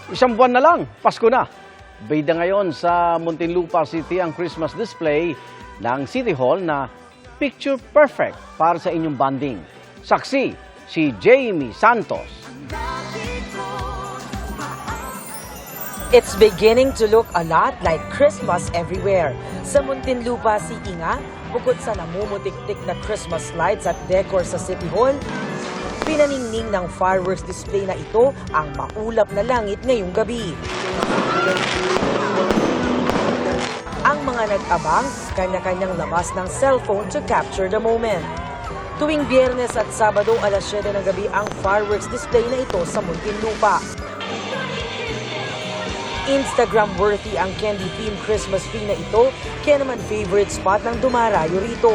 Isang buwan na lang, Pasko na. Bida ngayon sa Muntinlupa City ang Christmas display ng City Hall na picture perfect para sa inyong bonding. Saksi, si Jamie Santos. It's beginning to look a lot like Christmas everywhere. Sa Muntinlupa City nga, bukod sa namumutik-tik na Christmas lights at decor sa City Hall, pinaningning ng fireworks display na ito ang maulap na langit ngayong gabi. Ang mga nag-abang, kanya-kanyang labas ng cellphone to capture the moment. Tuwing Biyernes at Sabado alas 7 ng gabi ang fireworks display na ito sa Muntinlupa. Instagram-worthy ang candy-themed Christmas tree na ito, kaya naman favorite spot ng dumarayo rito.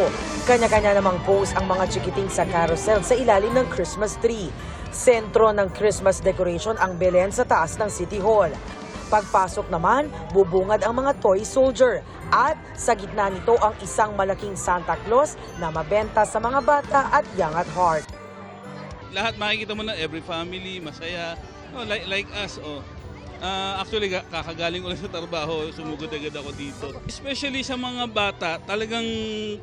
Kanya-kanya namang pose ang mga chikiting sa carousel sa ilalim ng Christmas tree. Sentro ng Christmas decoration ang Belen sa taas ng City Hall. Pagpasok naman, bubungad ang mga toy soldier. At sa gitna nito ang isang malaking Santa Claus na mabenta sa mga bata at young at heart. Lahat makikita mo na every family, masaya. Oh, like us, oh. Actually, kakagaling ko lang sa trabaho, sumugod agad ako dito. Especially sa mga bata, talagang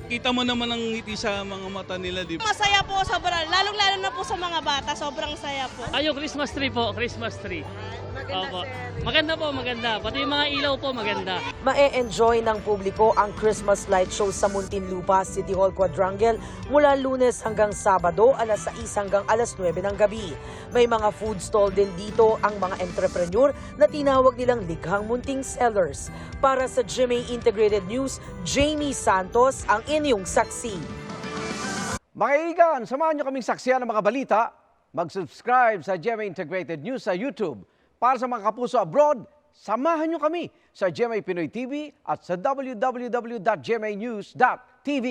kita mo naman ang ngiti sa mga mata nila, di ba? Masaya po, sobrang, lalong-lalo na po sa mga bata, sobrang saya po. Yung Christmas tree po, Christmas tree. Opo. Maganda po, maganda. Pati yung mga ilaw po, maganda. Mae-enjoy ng publiko ang Christmas light show sa Muntinlupa City Hall Quadrangle mula Lunes hanggang Sabado alas 6 hanggang alas 9 ng gabi. May mga food stall din dito ang mga entrepreneur na tinawag nilang likhang munting sellers. Para sa GMA Integrated News, Jamie Santos ang inyong saksi. Mga kaibigan, samahan niyo kaming saksiyan ng mga balita. Mag-subscribe sa GMA Integrated News sa YouTube. Para sa mga kapuso abroad, samahan niyo kami sa GMA Pinoy TV at sa www.gmanews.tv.